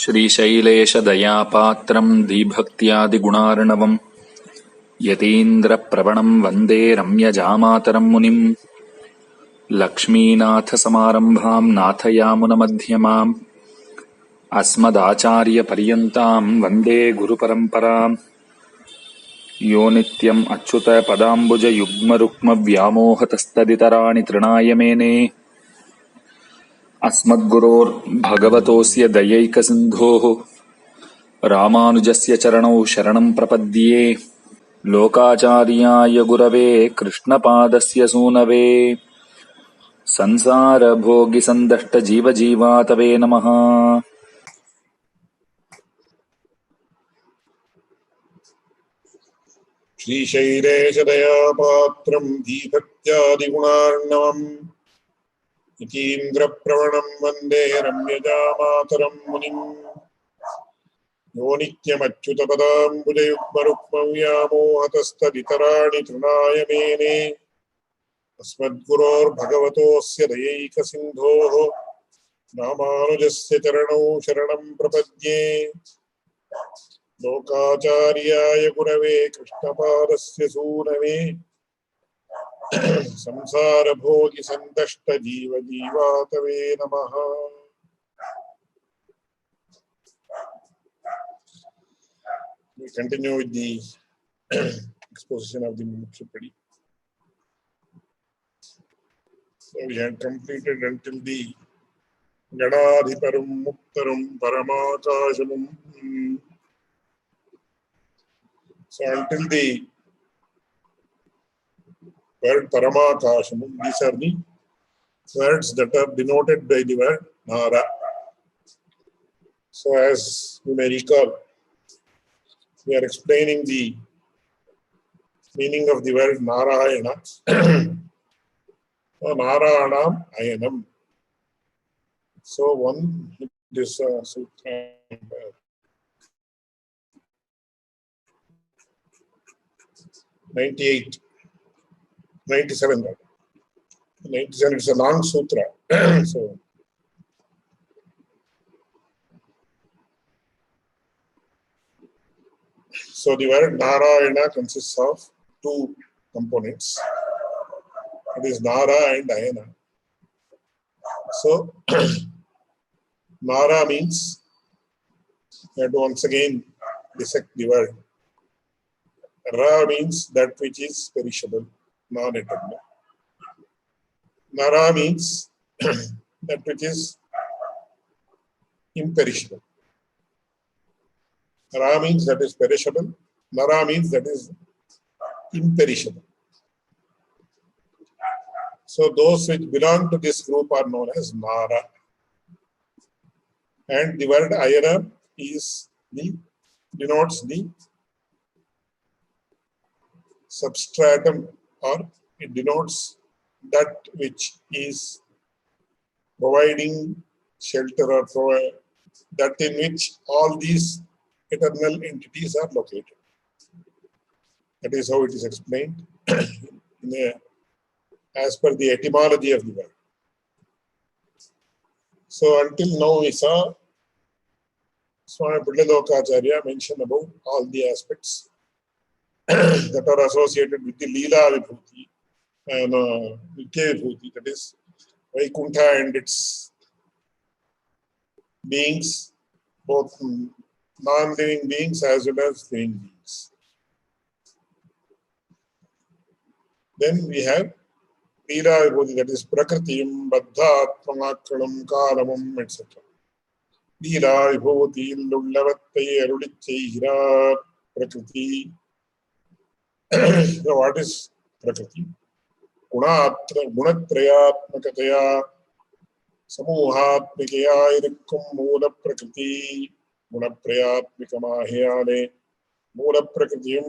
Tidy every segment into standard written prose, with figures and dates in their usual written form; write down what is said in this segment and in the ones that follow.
श्रीशैलेशदयापात्रं धीभक्त्यादिगुणार्णवम् यतीन्द्रप्रवणं वन्दे रम्यजामातरं मुनिम् लक्ष्मीनाथसमारम्भां नाथयामुनमध्यमाम् अस्मदाचार्यपर्यन्तां वन्दे गुरुपरम्पराम् यो नित्यम् अच्युतपदाम्बुजयुग्मरुक्मव्यामोहतस्तदितराणि तृणाय मेने अस्मद्गुरोर्भगवतोऽस्य दयैकसिन्धोः रामानुजस्य चरणौ शरणं प्रपद्ये लोकाचार्याय गुरवे कृष्णपादस्य सूनवे संसारभोगिसन्दष्टजीवजीवातवे नमः। श्रीशैलेशदयापात्रम् धीभक्त्यादिगुणार्णवम् यतीन्द्रप्रवणम् वन्दे रम्यजामातरम् मुनिम् यो नित्यमच्युतपदाम्बुजयुग्मरुक्मव्यामोहतस्तदितराणि तृणाय मेने अस्मद्गुरोर्भगवतोऽस्य दयैकसिन्धोः रामानुजस्य चरणौ शरणम् प्रपद्ये लोकाचार्याय गुरवे कृष्णपादस्य सूनवे संसारभोगिसन्तष्टजीवजीवातवे नमः। We continue with the exposition of the Mumuksupadi. So we had completed until the Ganadhiparum Muktarum Paramakashamum. So until the word Paramakashamum, these are the words that are denoted by the word Nara. So as you may recall, we are explaining the meaning of the word Narayana. Narayanam Ayanam. So one this sutra 98, 97. 97 is a long sutra. So the word Narayana consists of two components. It is Nara and Ayana. So Nara means, we have to once again dissect the word. Ra means that which is perishable, non-eternal. Nara means that which is imperishable. Ra means that is perishable. Nara means that is imperishable. So those which belong to this group are known as Nara. And the word Ayana denotes the substratum, or it denotes that which is providing shelter, or that in which all these eternal entities are located. That is how it is explained as per the etymology of the word. So until now we saw Swami Pillai mention about all the aspects that are associated with the Leela Vibhuti and Nitya Vibhuti, that is Vaikuntha and its beings, both non-living beings as well as living beings. Then we have Leela Vibhuti, that is Prakritiyam, Bhadhatras, Kalamam, etc. Leela Vibhuti, Lullavattai, Arulichai, Prakriti. So what is Prakriti? Gunatrayatmakataya Samuhatmikaya irikkum Moola Prakriti Gunaprayatmikamahiyane Moola Prakritiyam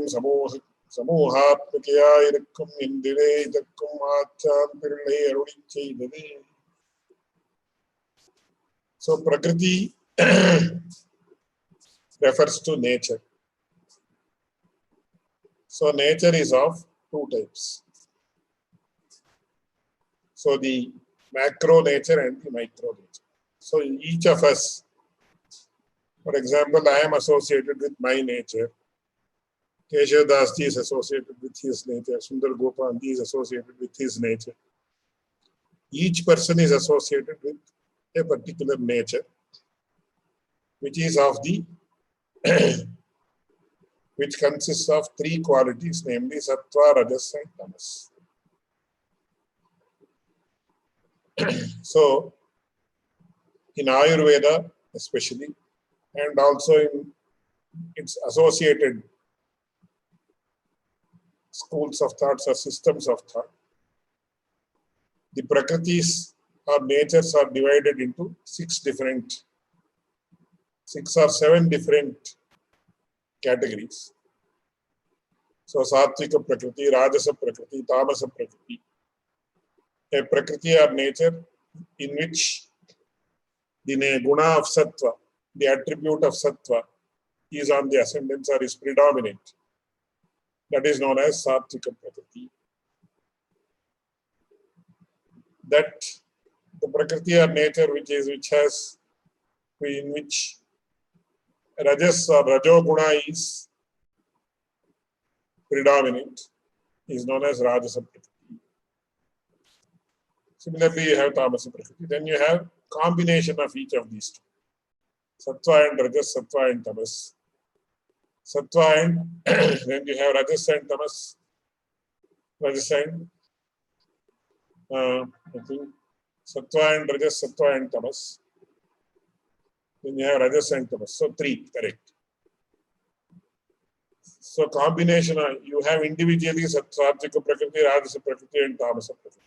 Samuhatmikaya irikkum Indire idakkum Achantirle Arulichai. So Prakriti refers to nature. So nature is of two types. So the macro nature and the micro nature. So each of us For example, I am associated with my nature. Keshav Dasji is associated with his nature. Sundar Gopalji is associated with his nature. Each person is associated with a particular nature, which is of the which consists of three qualities, namely Sattva, Rajas, and Tamas. So, in Ayurveda, especially, and also in its associated schools of thoughts or systems of thought, the Prakritis or natures are divided into six or seven different categories. So, Sattvika Prakriti, Rajasa Prakriti, Tamasa Prakriti. A Prakriti or nature in which the guna of Sattva, the attribute of Sattva, is on the ascendance or is predominant. That is known as Sattvika Prakriti. That the Prakriti or nature in which Rajas or Rajoguna is predominant is known as Rajasa Prakriti. Similarly, you have Tamasa Prakriti. Then you have combination of each of these two. Sattva and Rajas, Sattva and Tamas. Sattva and then you have Rajas and Tamas. Rajas and I think Sattva and Rajas, Sattva and Tamas. Then you have Rajas and Tamas. So three, correct. So combination, you have individually Sattvika Prakriti, Rajasa Prakriti and Tamasa Prakriti.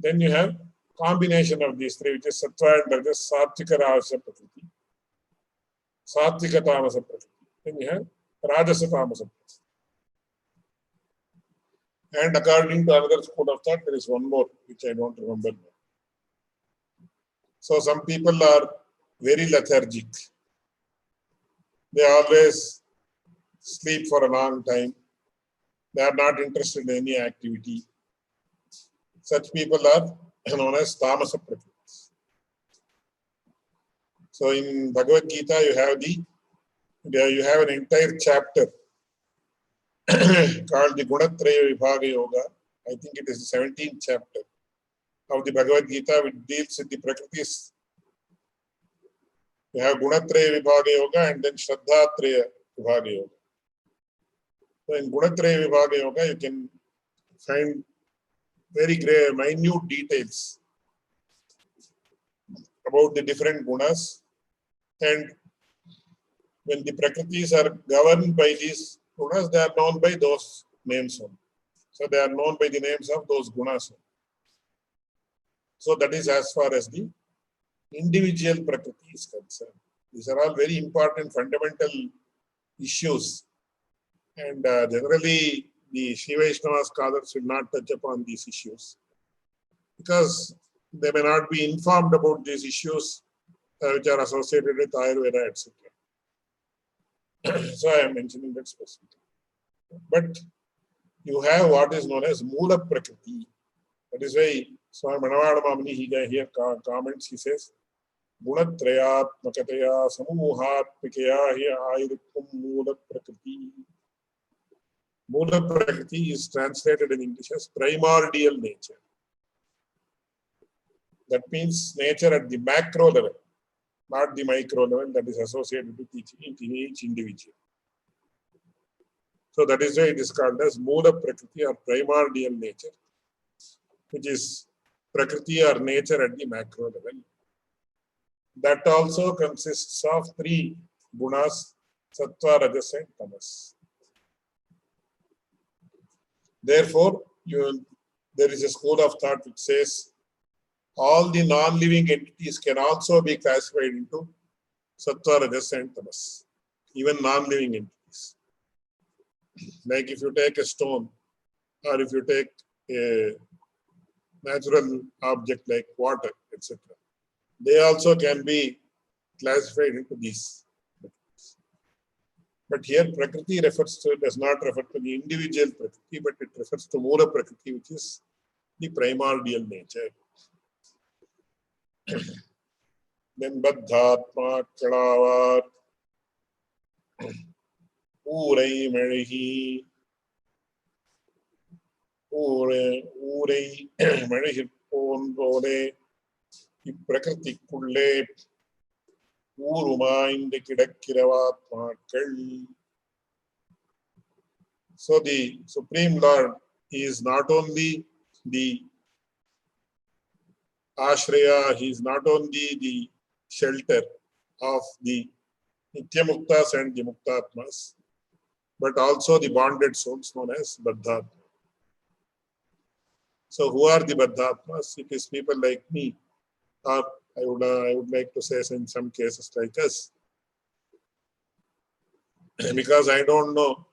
Then you have combination of these three, which is Sattva and Rajas, Sattvika Rajasa Prakriti, Sattvika Tamasa Prakriti. Then you have Rajasa Tamasa Prakriti. And according to another school of thought, there is one more, which I don't remember now. So some people are very lethargic. They always sleep for a long time. They are not interested in any activity. Such people are known as Tamasa Prakritis. So in Bhagavad Gita, you have an entire chapter called the Gunatraya Vibhaga Yoga. I think it is the 17th chapter of the Bhagavad Gita, which deals with the Prakritis. You have Gunatraya Vibhaga Yoga and then Shraddhatraya Vibhaga Yoga. So in Gunatraya Vibhaga Yoga, you can find very minute details about the different gunas, and when the Prakritis are governed by these gunas, they are known by those names only. So they are known by the names of those gunas. So that is as far as the individual Prakriti is concerned. These are all very important fundamental issues, and generally the Sri Vaishnava scholars will not touch upon these issues because they may not be informed about these issues which are associated with Ayurveda, etc. So I am mentioning that specifically. But you have what is known as Mula Prakriti. That is why Manavalama, he here comments, he says, Gunatrayatmakataya samuhatmikaya hi ayurukum Mula Prakriti. Mula Prakriti is translated in English as primordial nature. That means nature at the macro level, not the micro level that is associated with each individual. So that is why it is called as Mula Prakriti or primordial nature, which is Prakriti or nature at the macro level. That also consists of three gunas, Sattva, Rajas and Tamas. Therefore, there is a school of thought which says all the non-living entities can also be classified into Sattva, Rajas and Tamas, even non-living entities. Like if you take a stone or if you take a natural object like water, etc., they also can be classified into these. But here Prakriti does not refer to the individual Prakriti, but it refers to Mula Prakriti, which is the primordial nature. then Bhadhatma Kalavar, Urai Merihi, Urai Merihi Pondore, Iprakrtikulle, Uruma in the Kidakirawatmakal. So the Supreme Lord is not only the Ashraya, he is not only the shelter of the Nityamuktas and the Muktatmas, but also the bonded souls known as Bhadhatmas. So who are the Bhadhatmas? It is people like me, or I would like to say in some cases like us, because I don't know.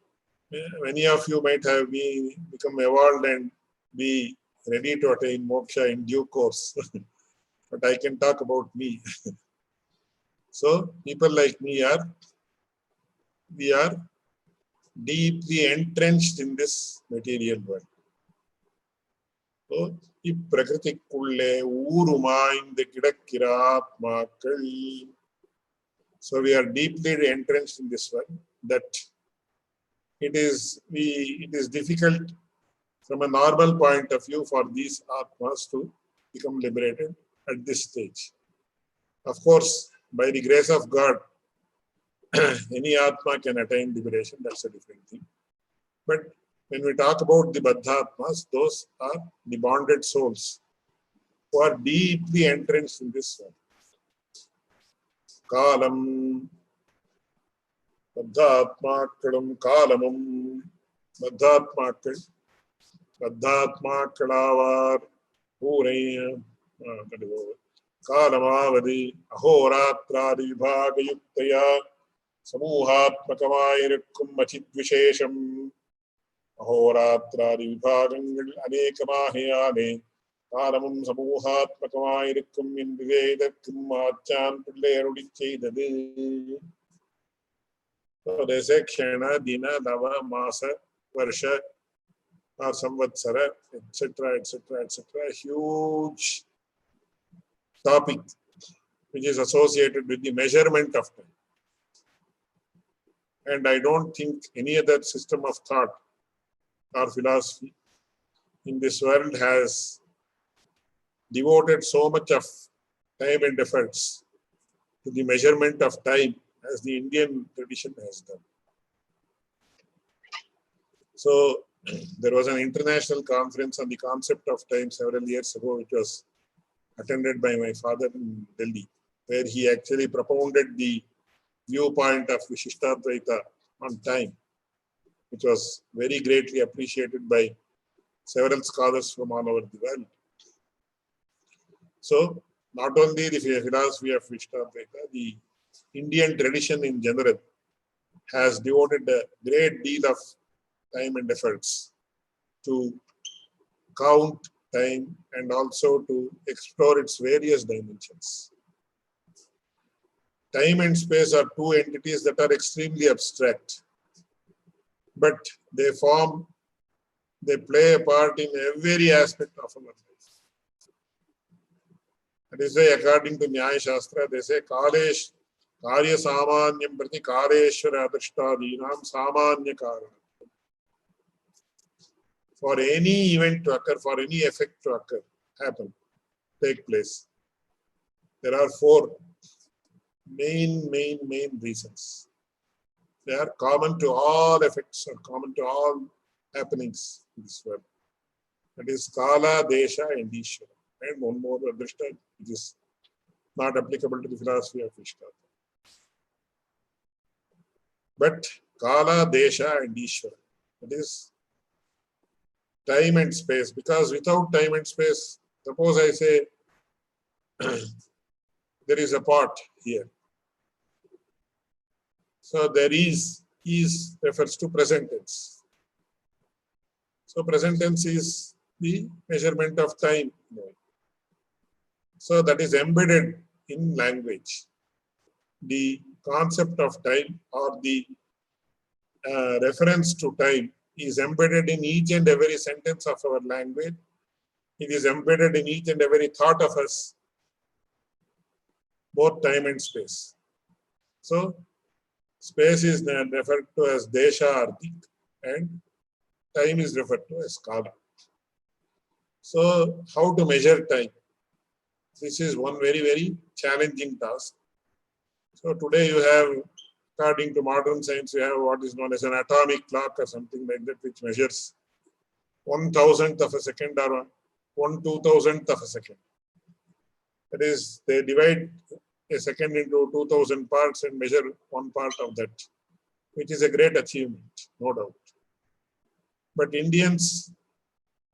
Many of you might have become evolved and be ready to attain moksha in due course. But I can talk about me. So people like me we are deeply entrenched in this material world. So, iprakrtikulle uruma inde kidakiratmakal. So we are deeply entrenched in this world that it is difficult from a normal point of view for these atmas to become liberated at this stage. Of course, by the grace of God, any atma can attain liberation. That's a different thing. But when we talk about the Bhadhatmas, those are the bonded souls who are deeply entrenched in this world. Kalam, Bhadhatmakkalam, Kalamam, Bhadhatmakkal, Bhadhatmakkalavar, Puraya, Kalamavadi, Ahoratradi Vibhagayuktaya, Samuhatmakamairukkum Machidvishesham, Ahoratradi Vibhagangal Anekamahyane, Kalamam Samuhatmakamairukkum Indivedakkum Machan Pillerudichedade. So they say Kshana, Dina, Dava, Masa, Varsha, or Samvatsara, etc., etc., etc. Huge topic which is associated with the measurement of time. And I don't think any other system of thought or philosophy in this world has devoted so much of time and efforts to the measurement of time as the Indian tradition has done. So there was an international conference on the concept of time several years ago, which was attended by my father in Delhi, where he actually propounded the viewpoint of Vishishtadvaita on time, which was very greatly appreciated by several scholars from all over the world. So not only the philosophy of Vishishtadvaita, the Indian tradition in general has devoted a great deal of time and efforts to count time and also to explore its various dimensions. Time and space are two entities that are extremely abstract, but they play a part in every aspect of our life. That is why, according to Nyaya Shastra, they say, Kalesh Karya Samanyam Prati Kaleshwara Adrishtadinam Samanya Karana. For any event to occur, for any effect to occur, take place, there are four main reasons. They are common to all effects or common to all happenings in this world. That is Kala, Desha, and Ishvara. And one more understand, which is not applicable to the philosophy of Ishvara. But Kala, Desha, and Ishvara. That is time and space. Because without time and space, suppose I say there is a pot here. So there is refers to present tense. So present tense is the measurement of time. So that is embedded in language. The concept of time or the reference to time is embedded in each and every sentence of our language. It is embedded in each and every thought of us. both time and space. So space is referred to as desha artik and time is referred to as kala. So how to measure time? This is one very, very challenging task. So today you have, according to modern science, you have what is known as an atomic clock or something like that, which measures 1,000th of a second or 1/2000th of a second. That is, they divide a second into 2,000 parts and measure one part of that, which is a great achievement, no doubt. But Indians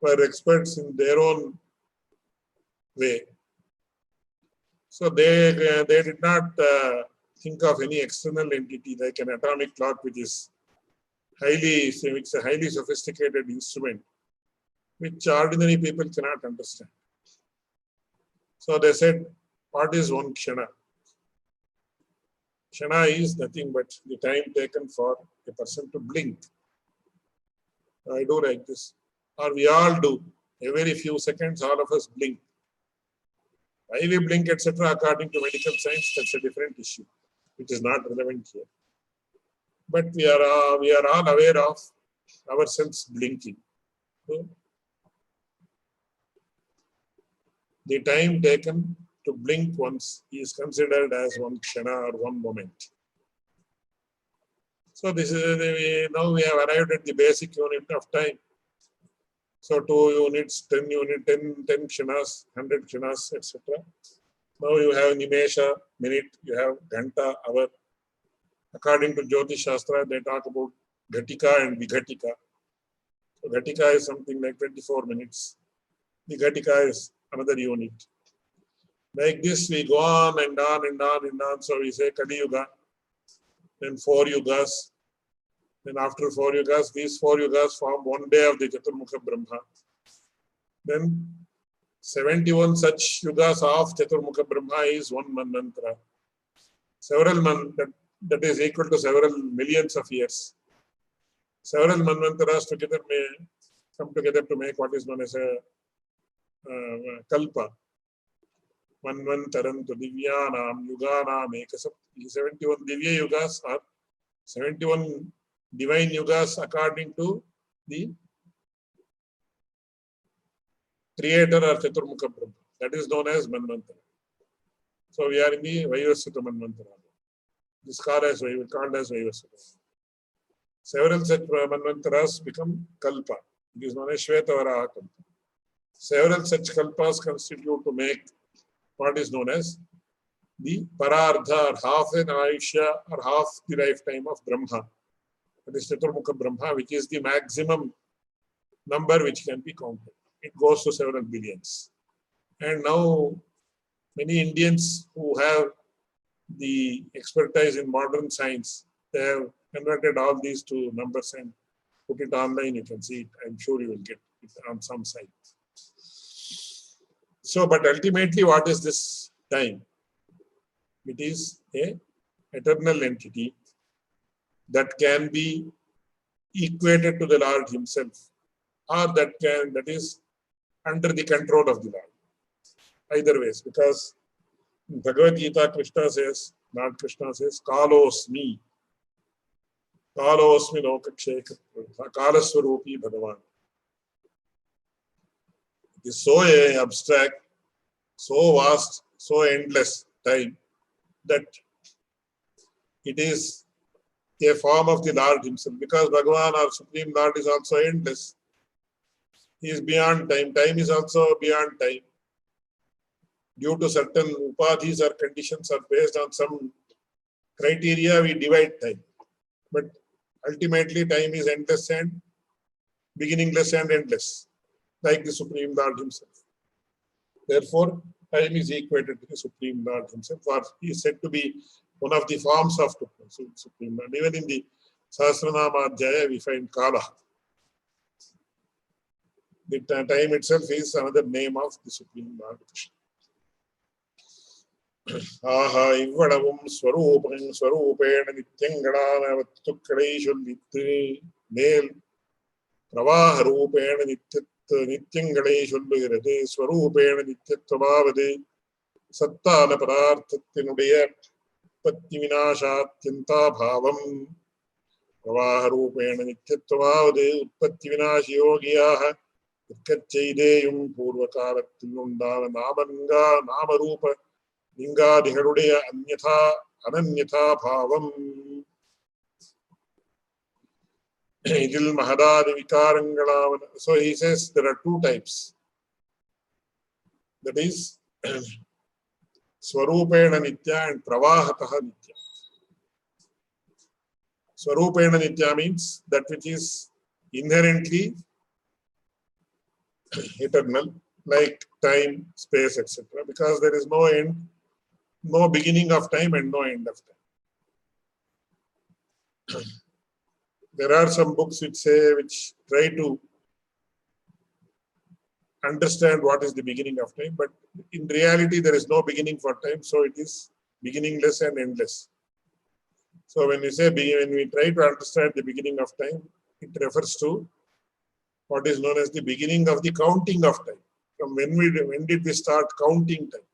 were experts in their own way. So they did not think of any external entity like an atomic clock, which is it's a highly sophisticated instrument, which ordinary people cannot understand. So they said, what is one kshana? Kshana is nothing but the time taken for a person to blink. I do like this, or we all do. Every few seconds, all of us blink. Why we blink, etc., according to medical science, that's a different issue, which is not relevant here. But we are all aware of ourselves blinking. So, the time taken to blink once is considered as one kshana or one moment. So this is now we have arrived at the basic unit of time. So 2 units, 10 units, 10 kshanas, 100 kshanas, etc. Now you have nimesha, minute, you have ghanta, hour. According to Jyotish Shastra, they talk about ghatika and vighatika. So ghatika is something like 24 minutes. Vighatika is another unit. Like this, we go on and on and on and on. So we say Kali Yuga, then 4 yugas. Then after 4 yugas, these 4 yugas form one day of the Chaturmukha Brahma. Then 71 such yugas of Chaturmukha Brahma is one manvantara. Several that is equal to several millions of years. Several manvantaras together may come together to make what is known as a kalpa. Manvantaram to divyanam yuganam ekasap. 71 divya yugas are 71 divine yugas according to the creator or Chaturmukha Brahma. That is known as manvantara. So we are in the Vaivasvata manvantara. This called as Vaivasvata. Several such manvantaras become kalpa. It is known as Shvetavaraha kalpa. Several such kalpas constitute to make what is known as the parardha, or half an Aisha or half the lifetime of Brahma. That is Chaturmukha Brahma, which is the maximum number which can be counted. It goes to several billions. And now many Indians who have the expertise in modern science, they have converted all these to numbers and put it online. You can see it. I'm sure you will get it on some site. So, but ultimately, what is this time? It is an eternal entity that can be equated to the Lord himself, or that is under the control of the Lord. Either ways, because in Bhagavad Gita, Lord Krishna says, Kalosmi lokaksheka, Kalaswarupi Bhagavan. It is so abstract, so vast, so endless time that it is a form of the Lord himself, because Bhagavan, our Supreme Lord, is also endless. He is beyond time. Time is also beyond time. Due to certain upadhis or conditions or based on some criteria, we divide time. But ultimately, time is endless and beginningless and endless, like the Supreme Lord himself. Therefore, time is equated to the Supreme Lord himself, or he is said to be one of the forms of the Supreme Lord. Even in the Sahasranama Adhyaya, we find Kala. The time itself is another name of the Supreme Lord Krishna. Aha, ivadavum swarupena nityangana vattukkalai sollittu mel pravaha rupena nityangale sollugirathe swarupena nityatvavade சத்தான பதார்த்தத்தினுடைய உற்பத்தி விநாசாத்யந்தா பாவம் பிரவாகரூபேண நித்தியத்துவாவது உற்பத்தி விநாசி யோகியாக இருக்கச் செய்தேயும் பூர்வ காலத்தில் உண்டான நாமரூப லிங்காதிகளுடைய அனன்யதா பாவம். இதில் மகதாதி விகாரங்களாவன. So he says there are two types. That is Swarupena Nitya and Pravahataha Nitya. Swarupena Nitya means that which is inherently eternal, like time, space, etc. Because there is no end, no beginning of time and no end of time. There are some books which try to understand what is the beginning of time, but in reality there is no beginning for time, so it is beginningless and endless. So when we try to understand the beginning of time, it refers to what is known as the beginning of the counting of time. From when did we start counting time?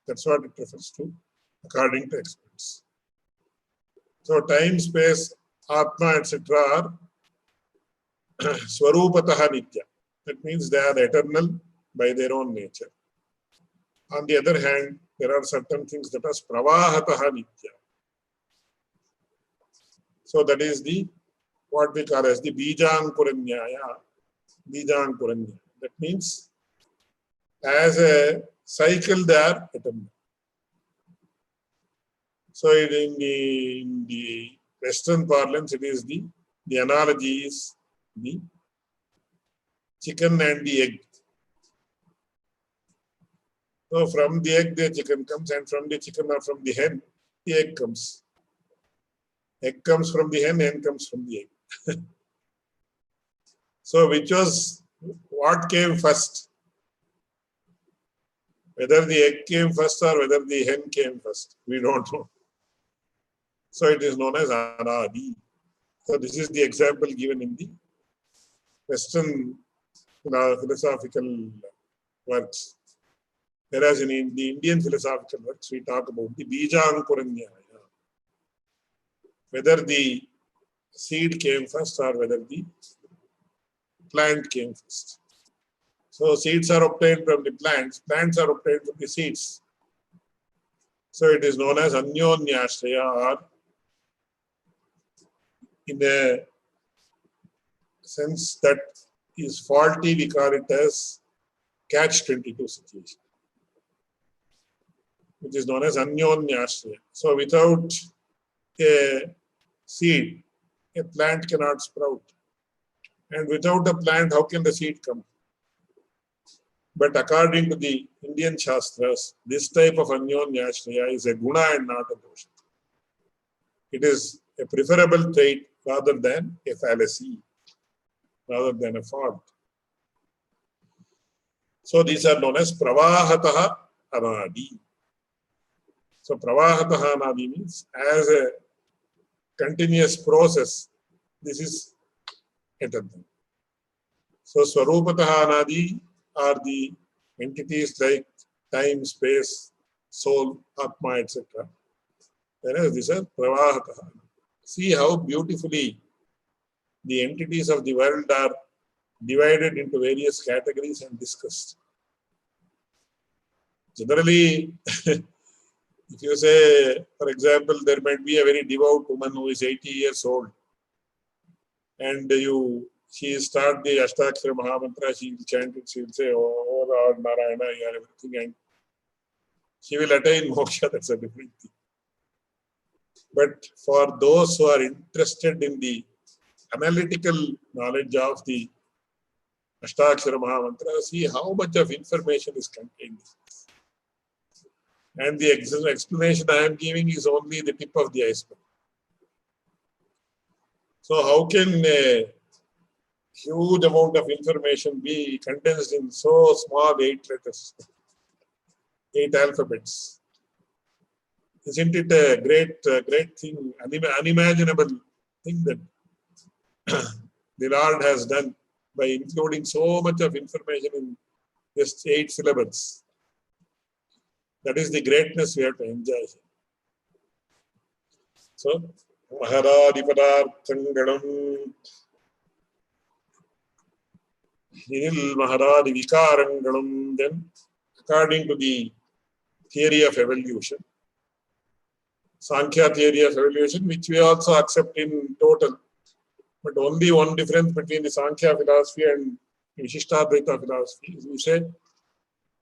That's what it refers to, according to experts. So time, space, Atma, etc. are Swarupataha Nitya. That means they are eternal by their own nature. On the other hand, there are certain things that are Pravahataha Nitya. So that is what we call as the Bijankuranyaya. Bijankuranya. That means as a cycle they are eternal. So in the Western parlance, it is the analogy is the chicken and the egg. So from the egg the chicken comes, and from the chicken or from the hen the egg comes. Egg comes from the hen comes from the egg. So what came first? Whether the egg came first or whether the hen came first, we don't know. So it is known as Anadi. So this is the example given in the Western philosophical works. Whereas in the Indian philosophical works, we talk about the Bijankuranyaya. Whether the seed came first or whether the plant came first. So seeds are obtained from the plants are obtained from the seeds. So it is known as Anyonyashraya, or in a sense that is faulty, we call it as catch-22 situation, which is known as Anyonyashraya. So without a seed, a plant cannot sprout. And without a plant, how can the seed come? But according to the Indian Shastras, this type of Anyonyashraya is a guna and not a dosha. It is a preferable trait rather than a fallacy, rather than a fault. So these are known as Pravahataha Anadi. So Pravahataha Anadi means as a continuous process, this is eternal. So Swarupataha Anadi are the entities like time, space, soul, Atma, etc. Whereas these are Pravahataha. See how beautifully the entities of the world are divided into various categories and discussed. Generally, if you say, for example, there might be a very devout woman who is 80 years old, and she start the Ashtakshara Mahamantra, she will chant it, she will say, "Oh Lord Narayana, you are everything," and she will attain moksha. That's a different thing. But for those who are interested in the analytical knowledge of the Ashtakshara Mahamantra, see how much of information is contained. And the explanation I am giving is only the tip of the iceberg. So how can a huge amount of information be condensed in so small 8 letters, 8 alphabets? Isn't it a great thing, unimaginable thing that the Lord has done by including so much of information in just 8 syllables? That is the greatness we have to enjoy. So, Maharadipadarthanganam Nil Maharadi then according to the theory of evolution, Sankhya theory of evolution, which we also accept in total, but only one difference between the Sankhya philosophy and Vishishtadvaita philosophy is we say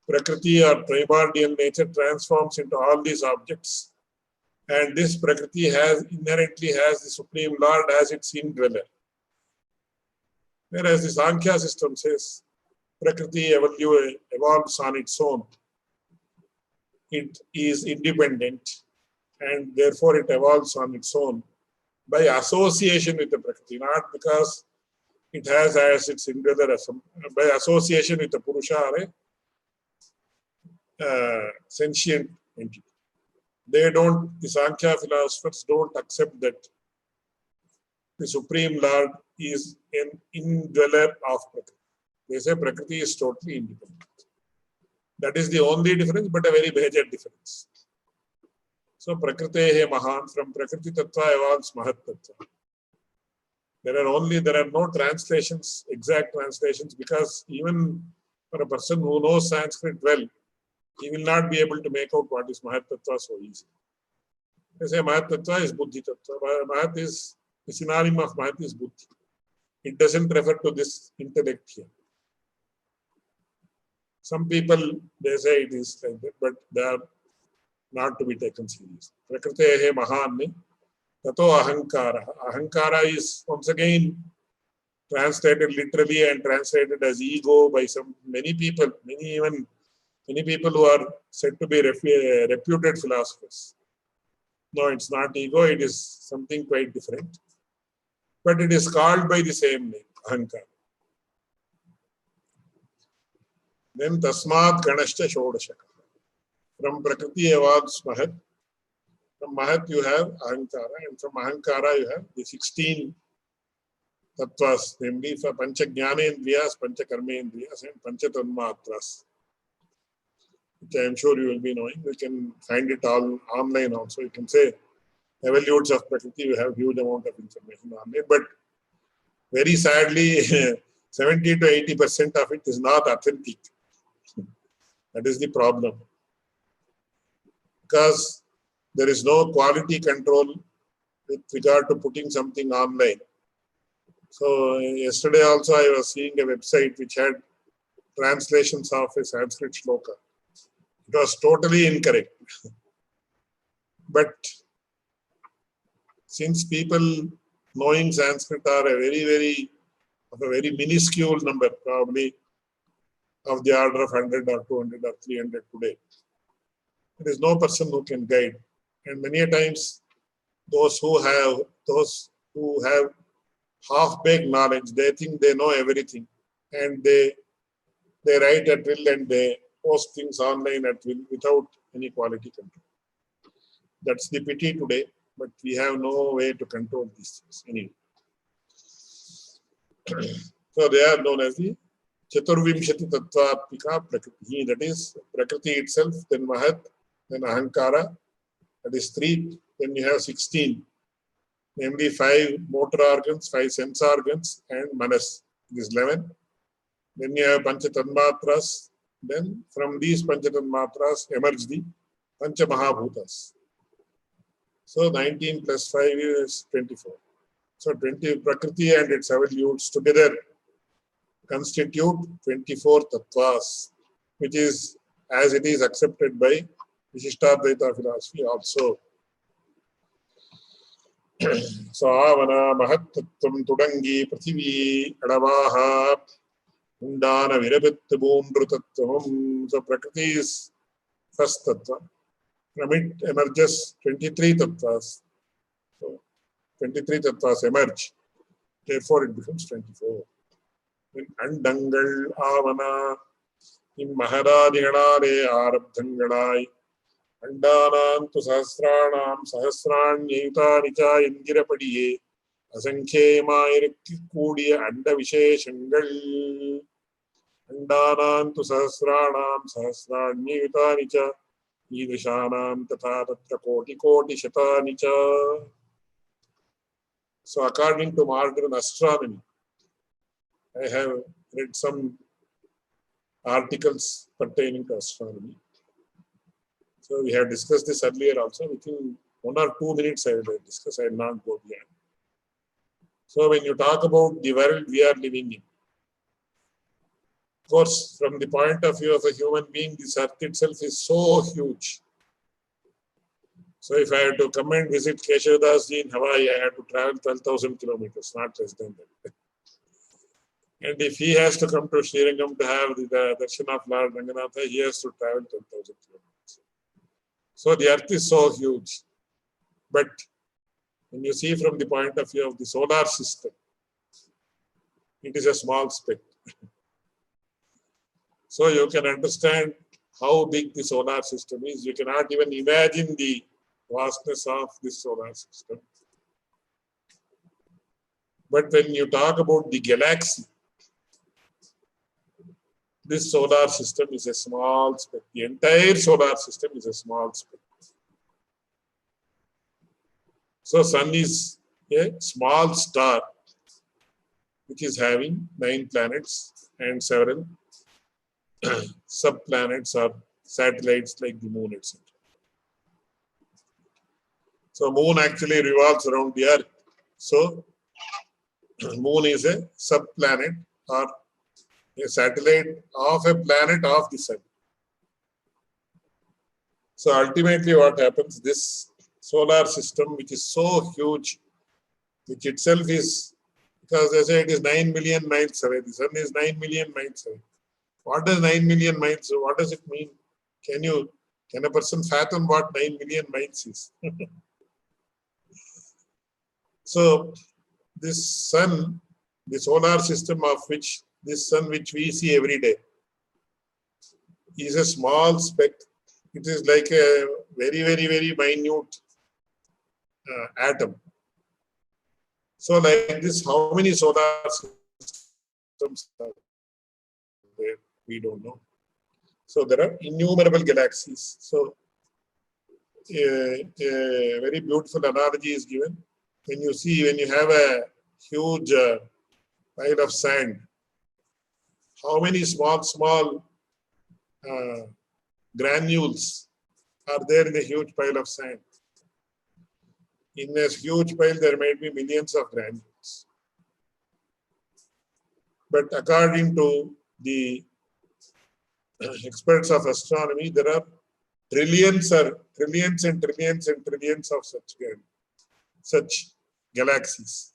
Prakriti or primordial nature transforms into all these objects, and this Prakriti inherently has the Supreme Lord as its indweller. Whereas the Sankhya system says Prakriti evolves on its own. It is independent and therefore it evolves on its own by association with the Prakriti, not because it has as its indweller, by association with the Purusha or a sentient entity. The Sankhya philosophers don't accept that the Supreme Lord is an indweller of Prakriti. They say Prakriti is totally independent. That is the only difference, but a very major difference. So Prakritehe Mahan, from Prakriti Tattva evolves Mahat Tattva. There are no translations, exact translations, because even for a person who knows Sanskrit well, he will not be able to make out what is Mahat Tattva so easy. They say Mahat Tattva is Buddhi Tattva. Mahat is, the synonym of Mahat is Buddhi. It doesn't refer to this intellect here. Some people, they say it is like that, but they are not to be taken seriously. Prakritehe Mahan, Tato Ahankara. Ahankara is once again translated literally and translated as ego by many people who are said to be reputed philosophers. No, it's not ego, it is something quite different. But it is called by the same name, Ahankara. Then Tasmat Ganashcha Shodashaka. From Prakriti evolves Mahat. From Mahat you have Ahankara, and from Ahankara you have the 16 Tattvas, namely for Pancha Jnanendriyas, Pancha Karmendriyas, and Pancha Tanmatras, which I am sure you will be knowing. You can find it all online also. You can say evolutes of Prakriti, you have huge amount of information online, but very sadly, 70 to 80% of it is not authentic. That is the problem. Because there is no quality control with regard to putting something online. So yesterday also I was seeing a website which had translations of a Sanskrit shloka. It was totally incorrect. But since people knowing Sanskrit are a very minuscule number, probably of the order of 100 or 200 or 300 today, there is no person who can guide. And many a times those who have half-baked knowledge, they think they know everything, and they write at will and they post things online at will without any quality control. That's the pity today, but we have no way to control these things anyway. So they are known as the Chaturvimshati Tattvapika Prakriti. That is Prakriti itself, then Mahat, then Ahankara, that is 3, then you have 16, namely 5 motor organs, 5 sense organs, and Manas, it is 11. Then you have Pancha Tanmatras, then from these Pancha Tanmatras emerge the Pancha Mahabhutas. So 19 plus 5 is 24. So 20 Prakriti and its evolutes together constitute 24 Tattvas, which is as it is accepted by Vishishtadvaita philosophy also. Savana Mahat Tattvam Tudangi Prithivi Adavaha Undana Virabit Bundru Tattvam. So Prakriti is first Tattva. From it emerges 23 Tattvas. So 23 Tattvas emerge. Therefore it becomes 24. Then Andangal Avana in Maharadiganare Arabdhangalai Andanam tu Sahasranam Sahasranyayuta Richa Indira Asankhema Kudiya Anda Visheshangal Andanam tu Sahasranam Sahasranyayuta Richa Idrishanam tatha tatra koti koti shatani cha. So according to modern astronomy, I have read some articles pertaining to astronomy. So we have discussed this earlier also. Within 1 or 2 minutes I will discuss. I will not go beyond. So when you talk about the world we are living in, of course, from the point of view of a human being, this earth itself is so huge. So if I had to come and visit Keshavdas ji in Hawaii, I had to travel 12,000 kilometers, not less than that. And if he has to come to Srirangam to have the darshan of Lord Ranganatha, he has to travel 10,000 kilometers. So the earth is so huge. But when you see from the point of view of the solar system, it is a small speck. So you can understand how big the solar system is. You cannot even imagine the vastness of this solar system. But when you talk about the galaxy, this solar system is a small speck. The entire solar system is a small speck. So sun is a small star which is having 9 planets and several sub-planets or satellites like the moon, etc. So moon actually revolves around the earth. So moon is a sub-planet or a satellite of a planet of the sun. So ultimately what happens, this solar system which is so huge, which itself is, because they say it is 9 million miles away, the sun is 9 million miles away. What does 9 million miles, what does it mean? Can a person fathom what 9 million miles is? So this sun, the solar system of which, this sun which we see every day, is a small speck. It is like a very, very, very minute atom. So like this, how many solar systems are there? We don't know. So there are innumerable galaxies. So a very beautiful analogy is given. When you have a huge pile of sand, how many small granules are there in a huge pile of sand? In a huge pile, there might be millions of granules. But according to the experts of astronomy, there are trillions and trillions and trillions of such galaxies.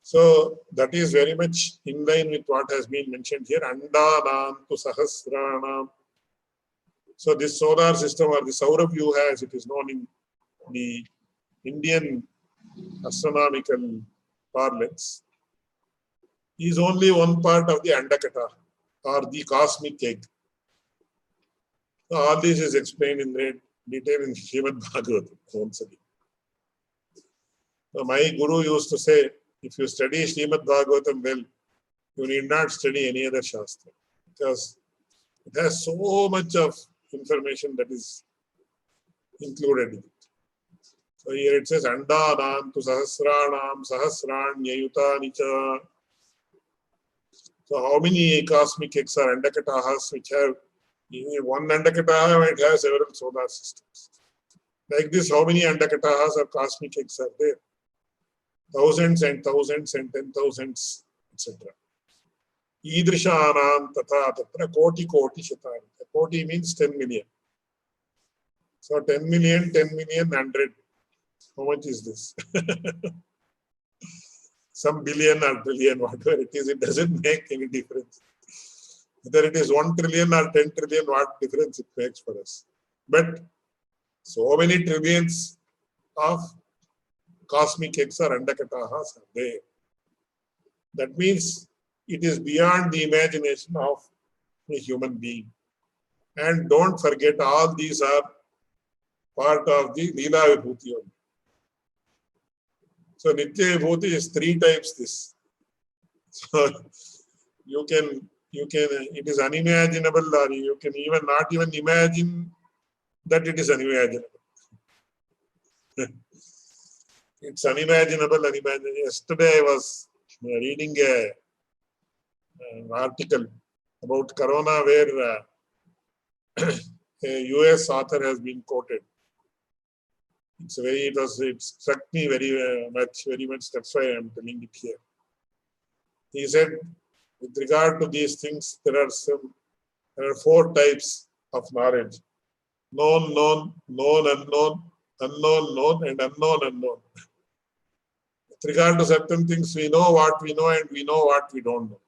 So that is very much in line with what has been mentioned here. Andanam tu sahasranam. So this solar system, or the Sauravyuha as it is known in the Indian astronomical parlance, is only one part of the Andakata, or the cosmic egg. So all this is explained in great detail in Srimad Bhagavatam once again. So my guru used to say, if you study Srimad Bhagavatam well, you need not study any other Shastra, because it has so much of information that is included in it. So here it says, Andanam tu sahasranam sahasranyayutani cha. So how many cosmic eggs are Andakatahas which have, one Andakataha might have several solar systems. Like this, how many Andakatahas or cosmic eggs are there? Thousands and thousands and 10,000s, etc. Idrishanam tatha tatra koti koti shatani. Koti means 10 million. So 10 million, 100. How much is this? Some billion or trillion, whatever it is, it doesn't make any difference. Whether it is 1 trillion or 10 trillion, what difference it makes for us? But so many trillions of cosmic eggs or Andakatahas are there. That means it is beyond the imagination of a human being. And don't forget, all these are part of the Leela Vibhuti only. So Nitya Vibhuti is 3 times this. So you can it is unimaginable, or you can even not even imagine that it is unimaginable. It's unimaginable. Yesterday I was reading an article about Corona where a US author has been quoted. It struck me very much. That's why I am telling it here. He said, with regard to these things, there are 4 types of knowledge: known, unknown, unknown, known, and unknown, unknown. With regard to certain things, we know what we know, and we know what we don't know.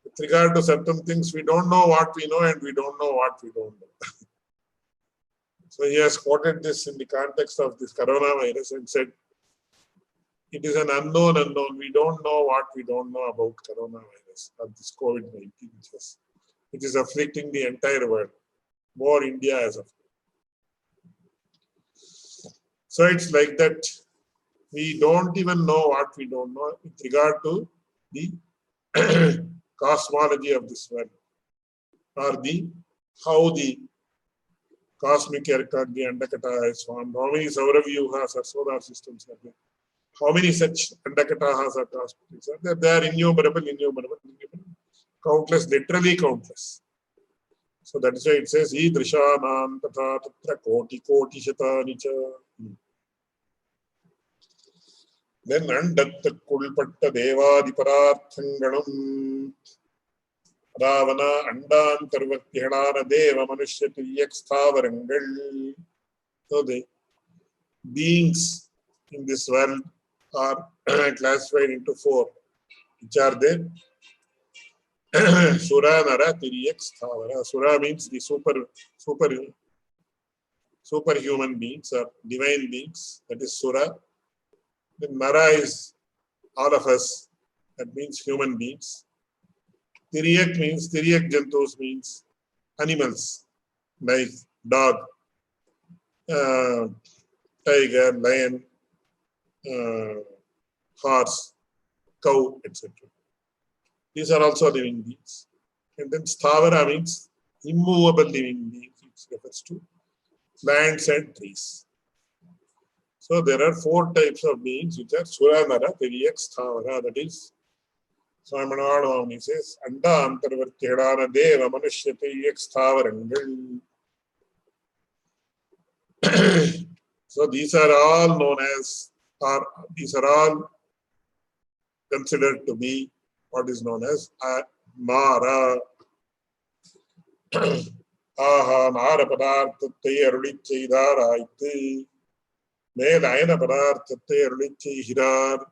With regard to certain things, we don't know what we know, and we don't know what we don't know. So he has quoted this in the context of this coronavirus and said, it is an unknown unknown. We don't know what we don't know about coronavirus or this COVID-19, which is afflicting the entire world, more India as of now. So it's like that. We don't even know what we don't know with regard to the cosmology of this world, or how the cosmic aircraft, the Andakata is formed, how many Sauravyuhas or solar systems are there, how many such Andakatahas or cosmics are there. They are innumerable, countless, literally countless. So that is why it says, Idrishanam tatha tatra koti koti shatani cha. Then Andatta kulpatta devadipararthanganam Ravana Andantarvatyadana Deva Manushyatiyakstavarangal. So the beings in this world are classified into 4, which are there. Sura, Nara, Tiriyak, Sthavara. Sura means the superhuman beings or divine beings. That is Sura. Then Nara is all of us. That means human beings. Tiriyak Jantus means animals like dog, tiger, lion, horse, cow, etc. These are also living beings. And then Sthavara means immovable living beings, which refers to plants and trees. So there are 4 types of beings, which are Sura, Nara, Tiriyak, Sthavara. That is, Swami Manavalama says, Anda Antarvartyadana Deva Manushyatiyyak Sthavarangal. So these are all known as, or these are all considered to be what is known as Nara. Aha, Nara Padarthatte Arulichaidaraite. Mel Ayana Padarthatte Arulichaihirar.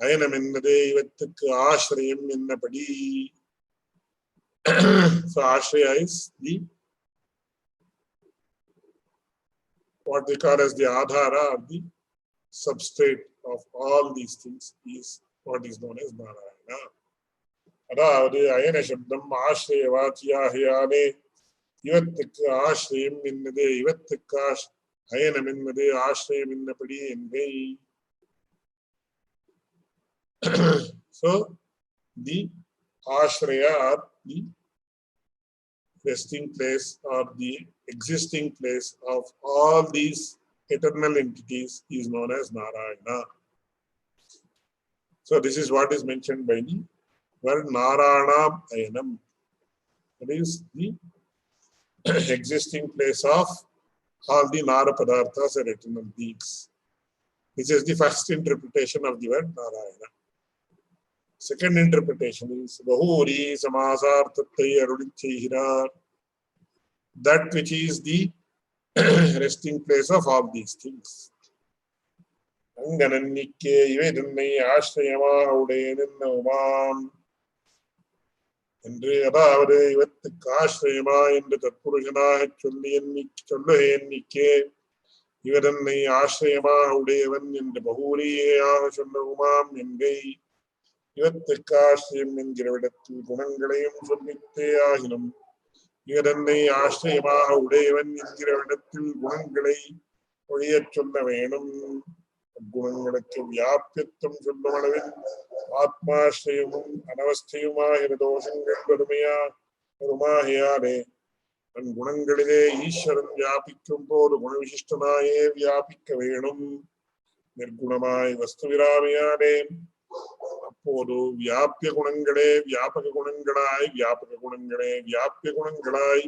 Ayanam ennade ivatthukku Ashrayam ennapadi. So Ashraya is what they call as the Adhara, or the substrate of all these things, is what is known as Narayana. அதாவது அயன சப்தம் ஆශ්‍රய வாச்சியாகையாலே இவத்துக்கு ஆශ්‍රயம் என்னது, இவத்துக்கு அயனம் என்னது, ஆශ්‍රயம் என்னபடி என்பை. So the ashraya, or the resting place or the existing place of all these eternal entities is known as Narayana. So this is what is mentioned by the word Naranam Ayanam. That is the existing place of all the Nara Padarthas or eternal beings. This is the first interpretation of the word Narayana. Second interpretation is Bahuri Samasarthatte Arulichaihirar. That which is the resting place of all these things. Anganannikke ivedannai ashrayama udayenenna umam. என்று அதாவது இவத்துக்கு ஆශ්‍රயமா என்று தற்புருஷனாக சொல்லுகே இவரன்னை ஆශ්‍රயமா உடையவன் என்று பகூரியாக சொன்ன உமாம் என்கை. இவத்துக்கு ஆශ්‍රயம் என்கிற விடத்தில் குணங்களையும் சொல்லித்தே ஆகினும் இவரன்னை ஆශ්‍රயமாக உடையவன் என்கிற இடத்தில் குணங்களை ஒழியச் சொல்ல வேணும். குணங்களுக்கு வியாபியத்துவம் சொல்லும் அளவில் ஆத்மாஸ்ரயமும் அனவஸ்தையுமாகிற தோஷங்கள் வருமாகையாலே தன் குணங்களிலே ஈஸ்வரன் வியாபிக்கும் போது குணவிசிஷ்டனாயே வியாபிக்க வேணும். நிர்குணமாய் வஸ்து விராமையாலே அப்போது வியாபிய குணங்களே வியாபக குணங்களாய், வியாபக குணங்களே வியாபிய குணங்களாய்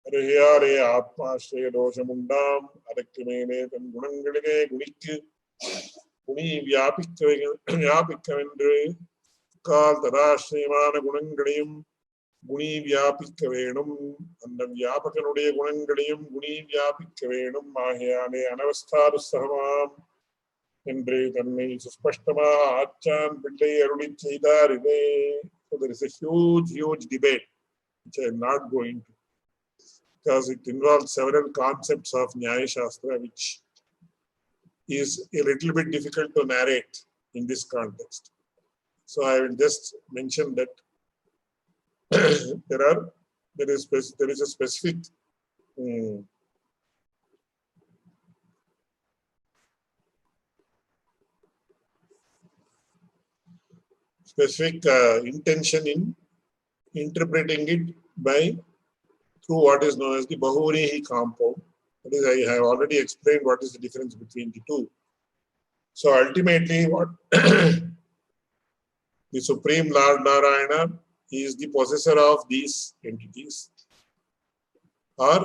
அருகையாரே ஆத்மாஸ்ரய தோஷம் உண்டாம். அதற்கு மேலே தன் குணங்களிலே குணி வியாபிக்கவென்று கால் ததாசிரியமான குணங்களையும் குணி வியாபிக்க வேணும். அந்த வியாபகனுடைய குணங்களையும் குணி வியாபிக்க வேணும். ஆகையாலே அனவஸ்தாருசகமாம் என்று தன்னை சுஸ்பஷ்டமாக ஆச்சான் பிள்ளை அருளி செய்தார். இதே there is a huge debate which I am not going to, because it involves several concepts of Nyaya Shastra which is a little bit difficult to narrate in this context. So I will just mention that there is a specific intention in interpreting it through what is known as the Bahurihi compound. That is, I have already explained what is the difference between the two. So ultimately, what the Supreme Lord Narayana is the possessor of these entities, or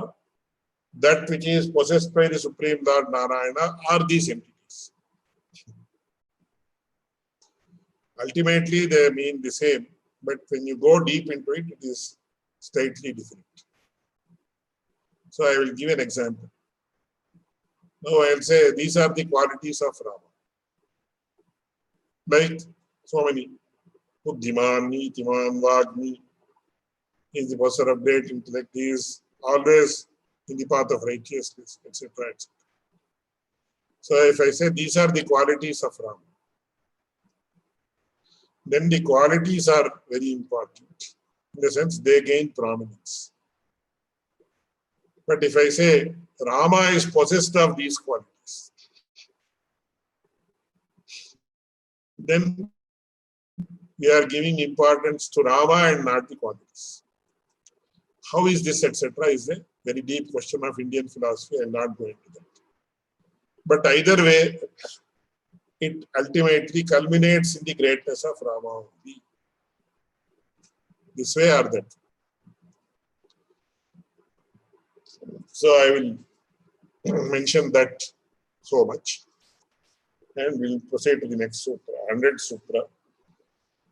that which is possessed by the Supreme Lord Narayana are these entities. Ultimately, they mean the same, but when you go deep into it, it is slightly different. So I will give an example. Now I will say these are the qualities of Rama. Like so many. Buddhiman, Nitiman, Vagni, is the possessor of great intellect, he is always in the path of righteousness, etc. etc. So if I say these are the qualities of Rama, then the qualities are very important. In the sense they gain prominence. But if I say Rama is possessed of these qualities, then we are giving importance to Rama and not the qualities. How is this, etc., is a very deep question of Indian philosophy. I will not go into that. But either way, it ultimately culminates in the greatness of Rama. This way or that. So I will mention that so much. And we will proceed to the next sutra, 100th sutra.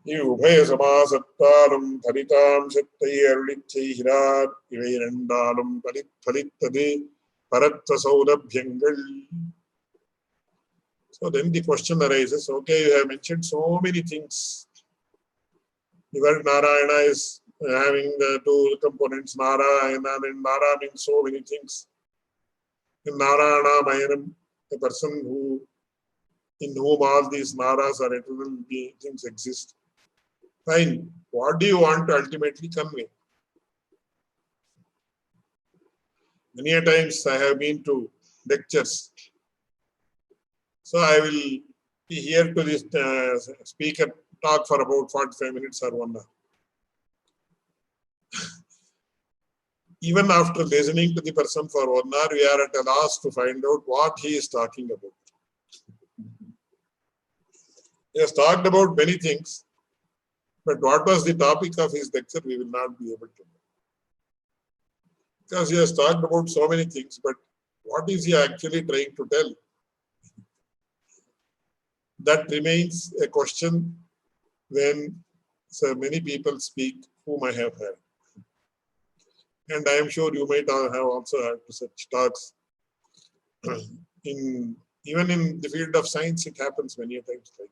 Ubhaya samasattarum tharitam sattai arulichaihirar ivairandalum palittadu paratva saurabhyangal. So then the question arises, okay, you have mentioned so many things. The word Narayana is having the two components, Narayana, and Nara means so many things. In Narayana Mayanam, the person in whom all these Naras or eternal things exist. Fine. What do you want to ultimately convey? Many a times I have been to lectures. So I will be here to this speaker talk for about 45 minutes or 1 hour. Even after listening to the person for 1 hour, we are at a loss to find out what he is talking about. He has talked about many things, but what was the topic of his lecture, we will not be able to know. Because he has talked about so many things, but what is he actually trying to tell? That remains a question when so many people speak whom I have heard. And I am sure you might have also heard such talks. Even in the field of science, it happens many times like that.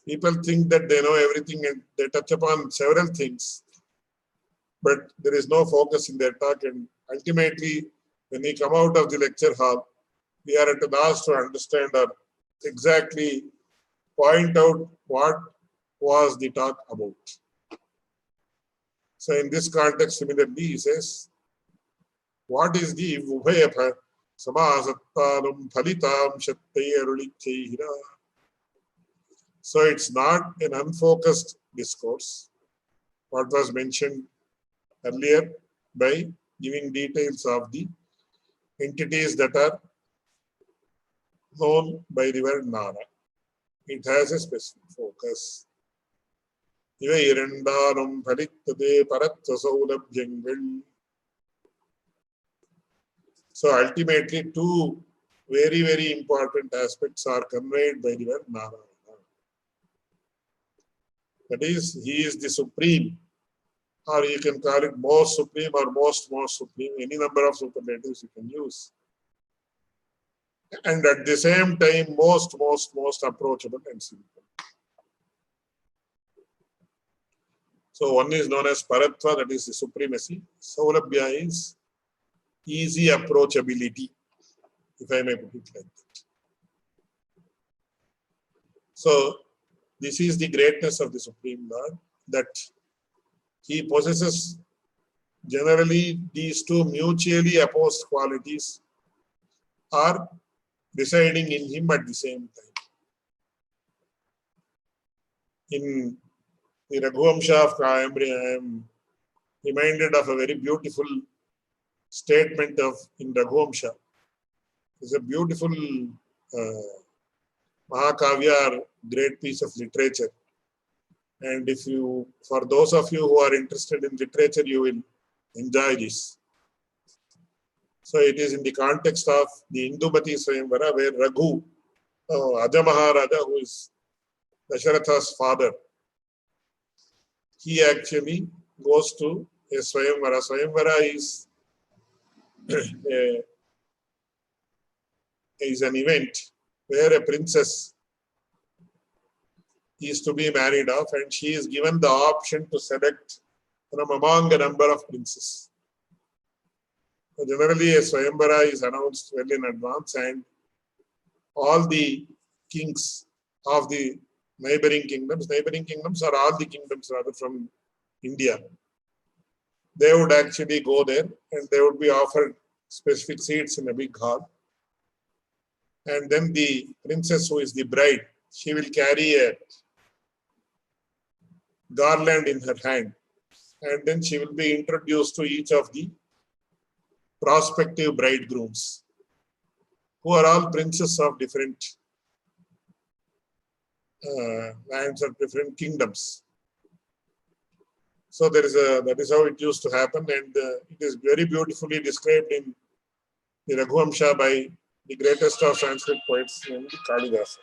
People think that they know everything and they touch upon several things, but there is no focus in their talk. And ultimately, when we come out of the lecture hall, we are at a loss to understand or exactly point out what was the talk about. So in this context, similarly, he says, what is the Ubhaya Samasattaram Phalitam Shattai Arulichehira. So it's not an unfocused discourse, what was mentioned earlier by giving details of the entities that are known by the word Nara. It has a specific focus. இவை இரண்டானும் பலித்ததே பரத்வ சௌலப்யங்கள். So ultimately, two very, very important aspects are conveyed by the word Narayana. That is, he is the supreme, or you can call it most supreme or most supreme, any number of superlatives you can use. And at the same time, most approachable and simple. So one is known as Paratva, that is the supremacy. Saulabhya is easy approachability, if I may put it like that. So this is the greatness of the Supreme Lord, that he possesses generally these two mutually opposed qualities are residing in him at the same time. In the Raghuvamsha of Kayamri, I am reminded of a very beautiful statement of in Raghuvamsha. It's a beautiful Mahakavya, great piece of literature. And for those of you who are interested in literature, you will enjoy this. So it is in the context of the Indumati Swayamvara, where Raghu, Aja Maharaja, who is Dasharatha's father, he actually goes to a Swayamvara. Swayamvara is an event where a princess is to be married off, and she is given the option to select from among a number of princes. So generally, a Swayamvara is announced well in advance, and all the kings of the neighboring kingdoms are all the kingdoms rather from India, they would actually go there and they would be offered specific seats in a big hall. And then the princess, who is the bride, she will carry a garland in her hand, and then she will be introduced to each of the prospective bridegrooms, who are all princes of different lands or different kingdoms. So that is how it used to happen, and it is very beautifully described in the Raghuvamsha by the greatest of Sanskrit poets, named Kalidasa.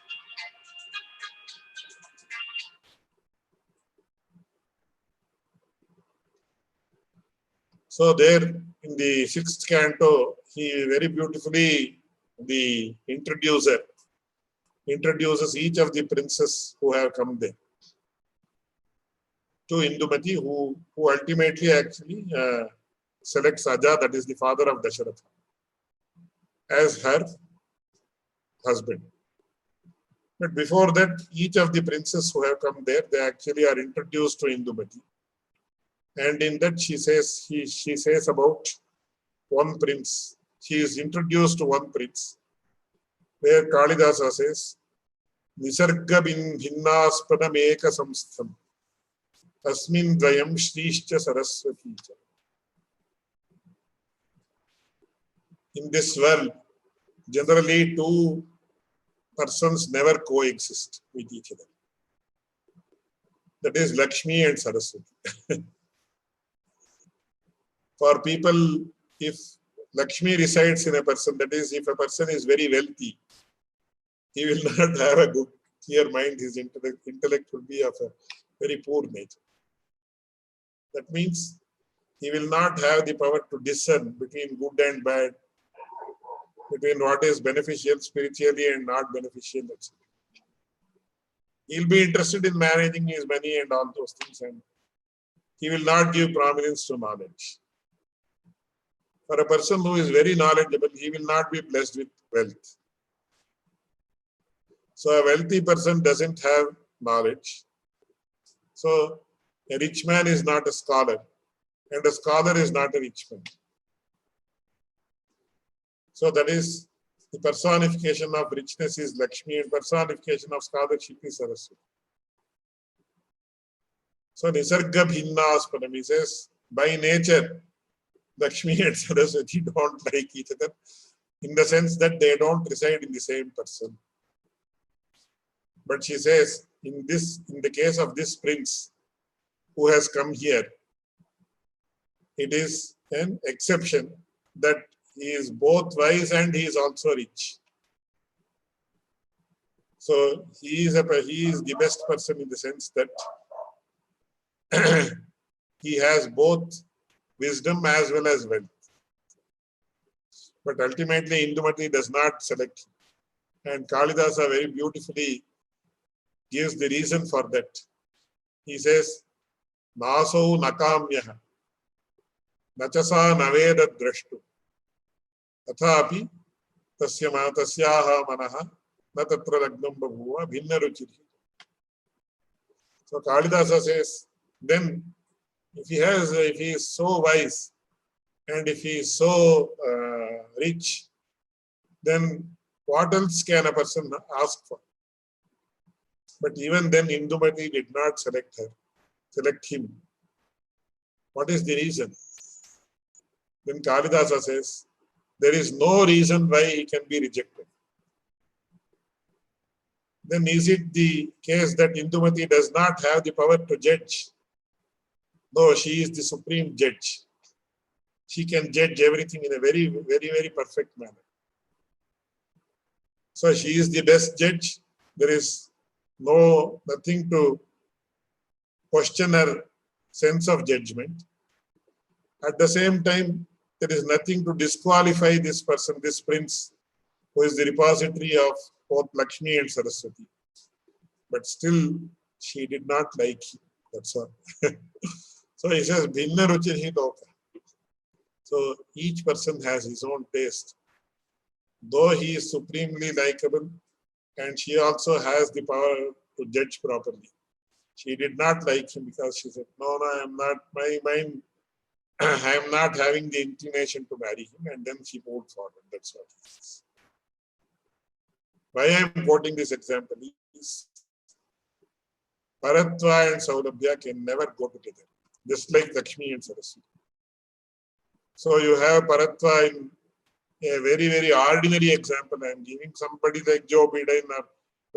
So there in the 6th canto, he very beautifully, the introducer, introduces each of the princes who have come there to Indumati, who ultimately actually selects Aja, that is the father of Dasharatha, as her husband. But before that, each of the princes who have come there, they actually are introduced to Indumati. And in that she says about one prince. She is introduced to one prince, where Kalidasa says, Nisarga bhinnaspadam eka samstham asmin dvayam shrishcha saraswati. In this world, generally two persons never coexist with each other. That is Lakshmi and Saraswati. For people, if Lakshmi resides in a person, that is, if a person is very wealthy, he will not have a good, clear mind. His intellect will be of a very poor nature. That means he will not have the power to discern between good and bad, between what is beneficial spiritually and not beneficial, etc. He'll be interested in managing his money and all those things, and he will not give prominence to knowledge. For a person who is very knowledgeable, he will not be blessed with wealth. So a wealthy person doesn't have knowledge. So a rich man is not a scholar, and a scholar is not a rich man. So that is the personification of richness is Lakshmi and personification of scholarship is Saraswati. So Nisarga Bhinnaspadam, he says, by nature, Lakshmi and Saraswati don't like each other in the sense that they don't reside in the same person. But she says, in the case of this prince who has come here, it is an exception that he is both wise and he is also rich. So he is the best person in the sense that he has both wisdom as well as wealth. But ultimately, Indumati does not select him. And Kalidasa very beautifully gives the reason for that. He says, Naso nakamyaha, nachasa naveda drashtu, tathapi tasyaha manaha, na tatra lagnam babhuva bhinna ruchiri. So Kalidasa says, then if he is so wise and if he is so rich, then what else can a person ask for? But even then, Indumati did not select him. What is the reason? Then Kalidasa says, there is no reason why he can be rejected. Then is it the case that Indumati does not have the power to judge? No, she is the supreme judge. She can judge everything in a very, very, very perfect manner. So she is the best judge. There is nothing to question her sense of judgment. At the same time, there is nothing to disqualify this person, this prince, who is the repository of both Lakshmi and Saraswati. But still, she did not like him. That's all. So he says, Bhinna ruchirhi loka. So each person has his own taste. Though he is supremely likable, and she also has the power to judge properly. She did not like him because she said, no, I am not, my mind, I am not having the inclination to marry him. And then she moved forward. That's what it is. Why I am quoting this example is Paratva and Saurabhya can never go together, just like Lakshmi and Saraswati. So you have Paratva in a very, very ordinary example. I am giving somebody like Joe Biden or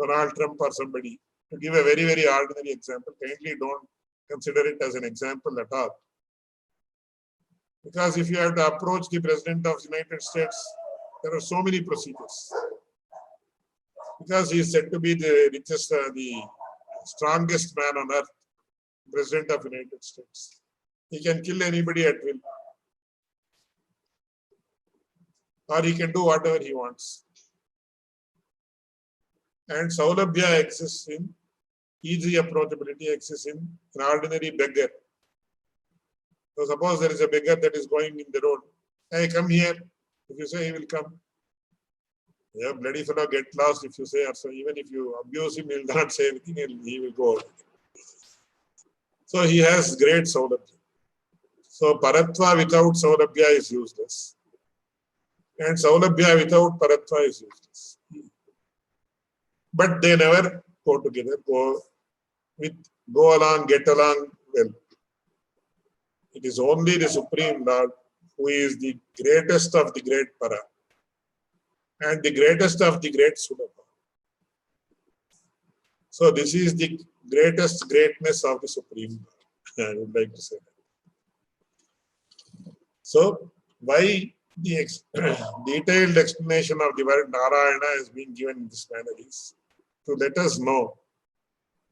Donald Trump or somebody to give a very, very ordinary example. Kindly don't consider it as an example at all. Because if you have to approach the President of the United States, there are so many procedures. Because he is said to be the richest, the strongest man on earth, President of the United States. He can kill anybody at will. Or he can do whatever he wants. And Saulabhya exists in, easy approachability exists in an ordinary beggar. So suppose there is a beggar that is going in the road. Hey, come here. If you say, he will come. Yeah, bloody fellow, get lost if you say, or so even if you abuse him, he will not say anything, he will go. So he has great Saulabhya. So Paratva without Saulabhya is useless. And Saulabhya without Paratva is useless. But they never go together, go along, get along well. It is only the Supreme Lord who is the greatest of the great Para and the greatest of the great Sulabha. So this is the greatest greatness of the Supreme Lord. I would like to say that. So why the detailed explanation of the word Narayana has been given in this manner is to let us know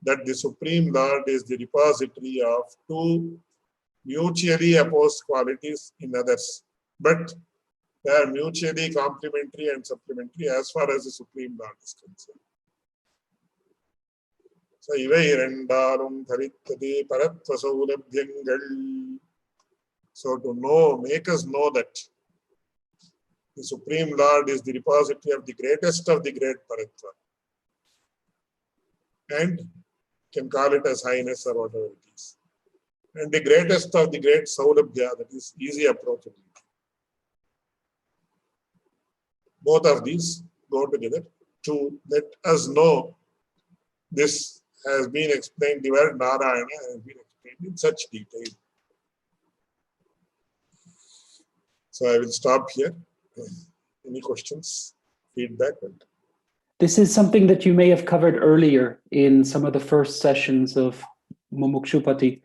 that the Supreme Lord is the repository of two mutually opposed qualities in others, but they are mutually complementary and supplementary as far as the Supreme Lord is concerned. So, so to know, make us know that the Supreme Lord is the repository of the greatest of the great Paratva. And can call it as highness or whatever it is. And the greatest of the great Saulabhya, that is easy approachability. both of these go together to let us know this has been explained, the word Narayana has been explained in such detail. So I will stop here. Any questions, feedback? This is something that you may have covered earlier in some of the first sessions of Mumuksupadi.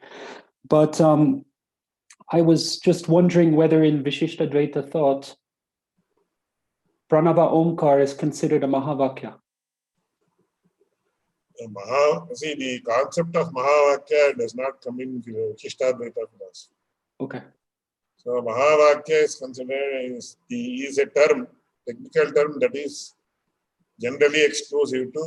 But I was just wondering whether in Vishishtadvaita thought, Pranava Omkar is considered a Mahavakya. See, the concept of Mahavakya does not come in Vishishtadvaita philosophy. Okay. So Mahavakya is considered is a term, technical term that is generally exclusive to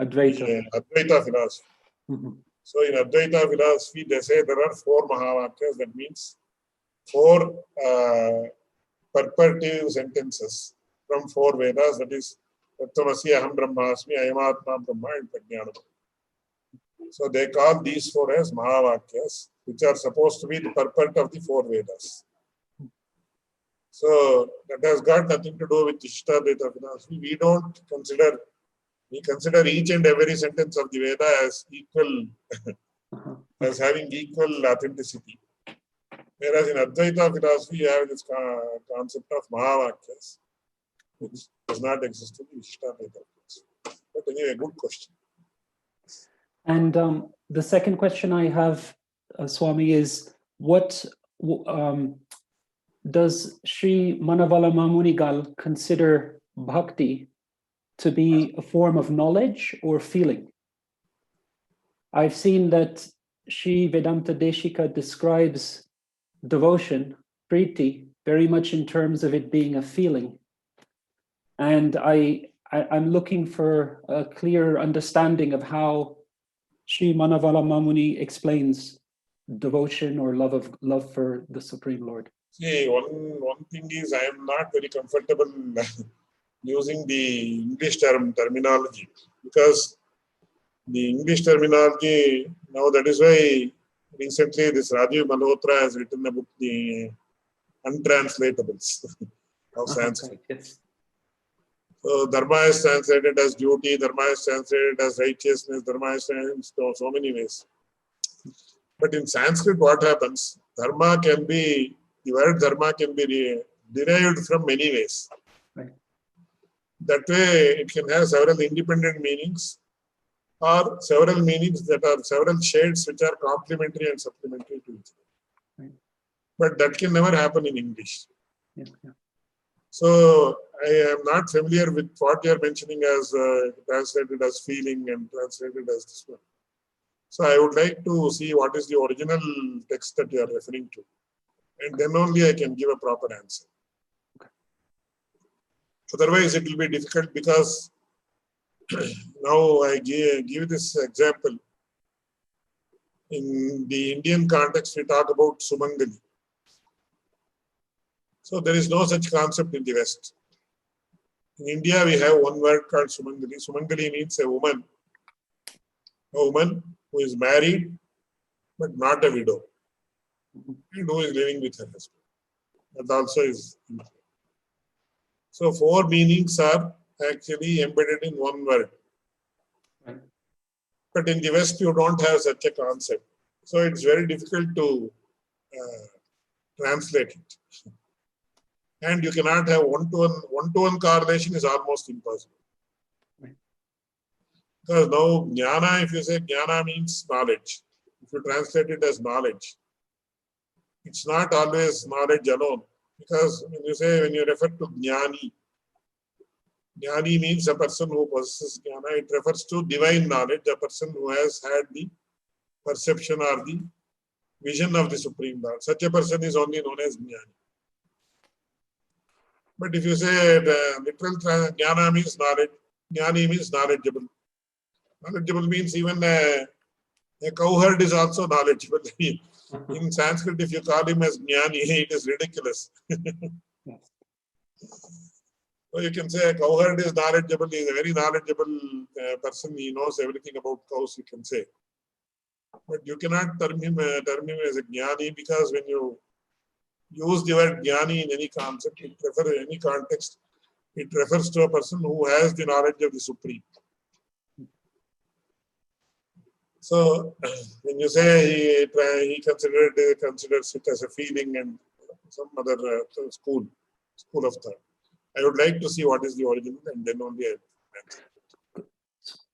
Advaita. Advaita philosophy. Mm-hmm. So in Advaita philosophy, they say there are 4 Mahavakyas. That means 4 purportive sentences from 4 Vedas. That is Tattvamasi, Aham Brahmasmi, Ayamatma Brahma and Prajnanam. So they call these 4 as Mahavakyas, which are supposed to be the purport of the 4 Vedas. So that has got nothing to do with Vishishtadvaita philosophy. We consider each and every sentence of the Veda as equal, as having equal authenticity. Whereas in Advaita philosophy, you have this concept of Mahavakyas, which does not exist in Vishishtadvaita philosophy. But anyway, good question. And the second question I have, Swami, is what does Sri Manavalama Munigal consider bhakti to be a form of knowledge or feeling? I've seen that Sri Vedanta Deshika describes devotion, priti, very much in terms of it being a feeling. And I'm looking for a clear understanding of how Sri Manavalama Muni explains devotion or love for the Supreme Lord. See, one thing is I am not very comfortable using the English terminology, because the English terminology, now that is why recently this Rajiv Malhotra has written a book, the Untranslatables of Sanskrit. Okay, yes. So Dharma is translated as duty, Dharma is translated as righteousness, Dharma is translated so many ways. But in Sanskrit, what happens? The word dharma can be derived from many ways. Right. That way, it can have several independent meanings, or several meanings that are several shades which are complementary and supplementary to each other. Right. But that can never happen in English. Yeah, yeah. So I am not familiar with what you are mentioning as translated as feeling and translated as this one. So I would like to see what is the original text that you are referring to. And then only I can give a proper answer. Okay. Otherwise, it will be difficult, because now I give this example. In the Indian context, we talk about Sumangali. So there is no such concept in the West. In India, we have one word called Sumangali. Sumangali means a woman who is married but not a widow, and who is living with her husband. That also is important. So 4 meanings are actually embedded in one word. Right. But in the West, you don't have such a concept. So it's very difficult to translate it. And you cannot have one-to-one correlation is almost impossible. Right. Because now jnana, if you say jnana means knowledge, if you translate it as knowledge, it's not always knowledge alone. Because when you refer to jnani means a person who possesses jnana. It refers to divine knowledge, a person who has had the perception or the vision of the Supreme Lord. Such a person is only known as jnani. But if you say the literal jnana means knowledge, jnani means knowledgeable. Knowledgeable means even a cowherd is also knowledgeable. In Sanskrit, if you call him as jnani, it is ridiculous. So you can say a cowherd is knowledgeable. He is a very knowledgeable person. He knows everything about cows, you can say. But you cannot term him as a jnani, because when you use the word jnani in any concept, in any context, it refers to a person who has the knowledge of the Supreme. So when you say he considers it as a feeling and some other school of thought, I would like to see what is the original and then only I answer.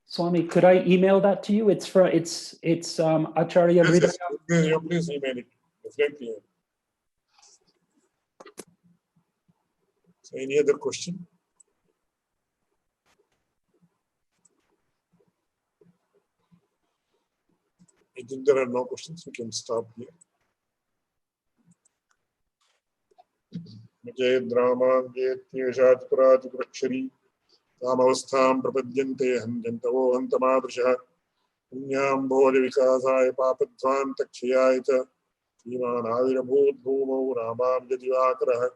Swami, could I email that to you? It's Acharya Hridaya. Yes, please email it. Definitely. So any other question? I think there are no questions. We can stop here. Jayad Rama Jayat Pratiprakshari Ramavastham Prapadyante Hanjantavo Hantamadrisha Punyam Bhoja Vikasaya Papadvan Takshayayata Iman Avirabhut Bhumo Ramam Jadivakaraha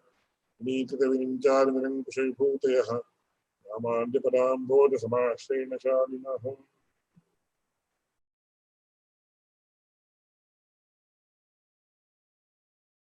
Nikita Vinimchar Vinam Kushayabhutayaha Raman Japadam Bhoja Samashrena Shalinaho